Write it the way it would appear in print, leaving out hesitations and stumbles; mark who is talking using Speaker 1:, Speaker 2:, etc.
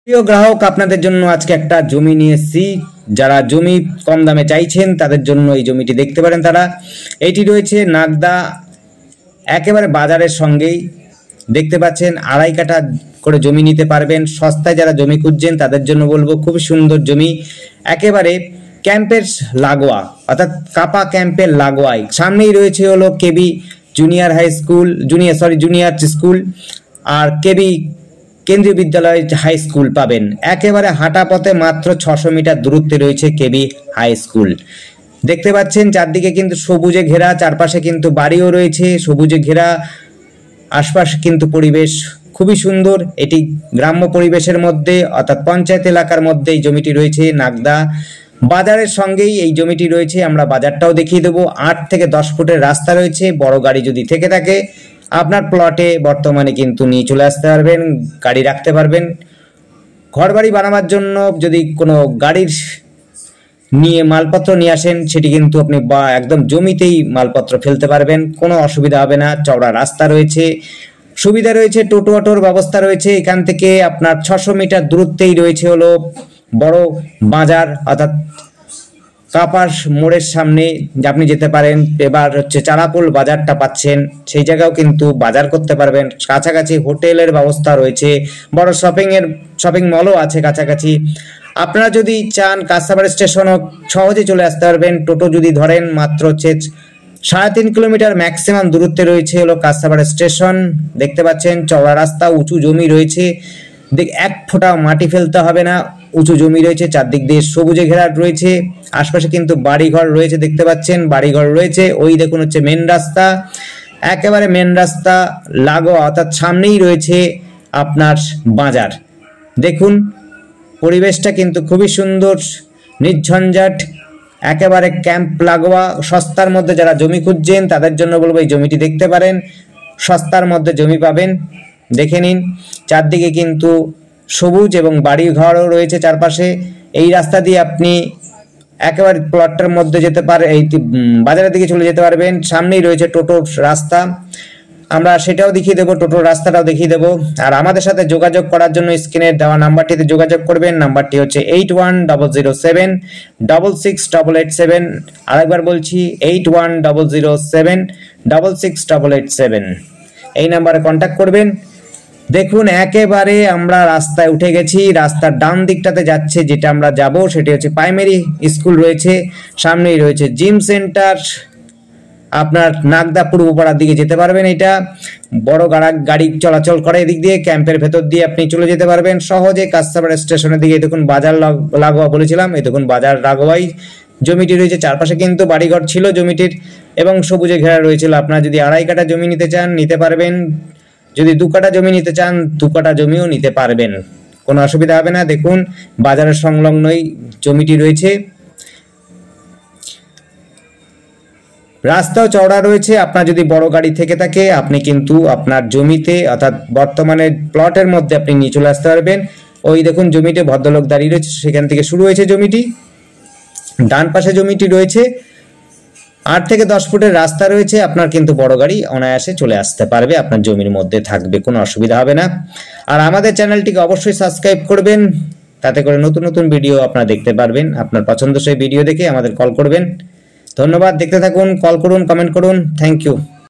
Speaker 1: প্রিয় গ্রাহক, আপনাদের জন্য আজকে একটা জমি নিয়ে এসেছি। যারা জমি কম দামে চাইছেন তাদের জন্য এই জমিটি দেখতে পারেন। এইটি রয়েছে নাগদা, একেবারে বাজারের সঙ্গেই। দেখতে পাচ্ছেন 2.5 কাঠা করে জমি নিতে পারবেন। সস্তায় যারা জমি খুঁজছেন তাদের জন্য বলবো, খুব সুন্দর জমি, একেবারে ক্যাম্পের লাগোয়া, অর্থাৎ কাপা ক্যাম্পের লাগোয়ায়। সামনেই রয়েছে হলো কেবি জুনিয়র স্কুল আর কেবি কেন্দ্রীয় বিদ্যালয় হাই স্কুল পাবেন। একেবারে হাঁটা পথে মাত্র 600 মিটার দূরত্বে রয়েছে কেবি হাই স্কুল। দেখতে পাচ্ছেন চারদিকে কিন্তু সবুজে ঘেরা, চারপাশে কিন্তু বাড়িও রয়েছে সবুজে ঘেরা। আশপাশ কিন্তু পরিবেশ খুবই সুন্দর। এটি গ্রাম্য পরিবেশের মধ্যে, অর্থাৎ পঞ্চায়েত এলাকার মধ্যে এই জমিটি রয়েছে। নাগদা বাজারের সঙ্গেই এই জমিটি রয়েছে। আমরা বাজারটাও দেখিয়ে দেবো। 8 থেকে 10 ফুটের রাস্তা রয়েছে। বড় গাড়ি যদি থেকে থাকে আপনার প্লটে বর্তমানে কিন্তু নিয়ে চলে আসতে পারবেন, গাড়ি রাখতে পারবেন। ঘরবাড়ি বানাবার জন্য যদি কোনো গাড়ির নিয়ে মালপত্র নিয়ে আসেন, সেটি কিন্তু আপনি একদম জমিতেই মালপত্র ফেলতে পারবেন, কোনো অসুবিধা হবে না। চওড়া রাস্তা রয়েছে, সুবিধা রয়েছে, টোটো অটোর ব্যবস্থা রয়েছে। এখান থেকে আপনার 600 মিটার দূরত্বেই রয়েছে হলো বড় বাজার, অর্থাৎ কাপাস মোড়ের সামনে আপনি যেতে পারেন। এবার হচ্ছে চারাপোল বাজারটা পাচ্ছেন, সেই জায়গাও কিন্তু বাজার করতে পারবেন। কাছাকাছি হোটেলের ব্যবস্থা রয়েছে, বড় শপিং মলও আছে কাছাকাছি। আপনারা যদি চান কাছাবাড় স্টেশনও সহজে চলে আসতে পারবেন। টোটো যদি ধরেন মাত্র 3.5 কিলোমিটার ম্যাক্সিমাম দূরত্বে রয়েছে হলো কাছাবাড় স্টেশন। দেখতে পাচ্ছেন চওড়া রাস্তা, উঁচু জমি রয়েছে, এক ফোঁটা মাটি ফেলতে হবে না। উঁচু জমি রয়েছে, চারদিক দিয়ে সবুজে ঘেরা রয়েছে। আশপাশে কিন্তু বাড়িঘর রয়েছে, দেখতে পাচ্ছেন বাড়িঘর রয়েছে। ওই দেখুন হচ্ছে মেন রাস্তা, একেবারে মেন রাস্তা লাগোয়া, অর্থাৎ সামনেই রয়েছে আপনার বাজার। দেখুন পরিবেশটা কিন্তু খুবই সুন্দর, নির্ঝঞ্ঝাট, একেবারে ক্যাম্প লাগোয়া। সস্তার মধ্যে যারা জমি খুঁজছেন তাদের জন্য বলবো এই জমিটি দেখতে পারেন। সস্তার মধ্যে জমি পাবেন, দেখে নিন। চারদিকে কিন্তু সবুজ এবং বাড়ি ঘরও রয়েছে চারপাশে। এই রাস্তা দিয়ে আপনি একেবারে প্লটটার মধ্যে যেতে পারেন, এই বাজারের দিকে চলে যেতে পারবেন। সামনেই রয়েছে টোটোর রাস্তা, আমরা সেটাও দেখিয়ে দেবো, টোটোর রাস্তাটাও দেখিয়ে দেবো। আর আমাদের সাথে যোগাযোগ করার জন্য স্ক্রিনে দেওয়া নাম্বারটিতে যোগাযোগ করবেন। নাম্বারটি হচ্ছে 8100766887। আরেকবার বলছি 8100766887। এই নাম্বারে কন্ট্যাক্ট করবেন। দেখুন একেবারে আমরা রাস্তায় উঠে গেছি। রাস্তার ডান দিকটাতে যাচ্ছে, যেটা আমরা যাব সেটি হচ্ছে প্রাইমারি স্কুল রয়েছে। সামনেই রয়েছে জিম সেন্টার। আপনার নাগদা পূর্বপাড়ার দিকে যেতে পারবেন। এটা বড় গাড়ি চলাচল করে এদিক দিয়ে। ক্যাম্পের ভেতর দিয়ে আপনি চলে যেতে পারবেন সহজে কাছাবাড় স্টেশনের দিকে। দেখুন বাজার লাগোয়া বলেছিলাম, এই দেখুন বাজার লাগোয়াই জমিটি রয়েছে। চারপাশে কিন্তু বাড়িঘর ছিল জমিটির এবং সবুজে ঘেরা রয়েছিল। আপনারা যদি 2.5 কাঠা জমি নিতে চান নিতে পারবেন, যদি 2 কাঠা জমি নিতে চান 2 কাঠা জমিও নিতে পারবেন, কোনো অসুবিধা হবে না। দেখুন বাজারের সংলগ্নই জমিটি রয়েছে, রাস্তাও চওড়া রয়েছে। আপনার যদি বড় গাড়ি থেকে থাকে আপনি কিন্তু আপনার জমিতে, অর্থাৎ বর্তমানে প্লটের মধ্যে আপনি নিয়ে চলে আসতে পারবেন। ওই দেখুন জমিতে ভদ্রলোক দাঁড়িয়ে রয়েছে, সেখান থেকে শুরু হয়েছে জমিটি। ডান পাশে জমিটি রয়েছে, 8 থেকে 10 ফুটের রাস্তা রয়েছে। আপনার কিন্তু বড় গাড়ি অনায়াসে চলে আসতে পারবে, আপনার জমির মধ্যে থাকবে, কোনো অসুবিধা হবে না। আর আমাদের চ্যানেলটিকে অবশ্যই সাবস্ক্রাইব করবেন, তাতে করে নতুন নতুন ভিডিও আপনারা দেখতে পারবেন। আপনার পছন্দসই ভিডিও দেখে আমাদের কল করবেন। ধন্যবাদ, দেখতে থাকুন, কল করুন, কমেন্ট করুন। Thank you.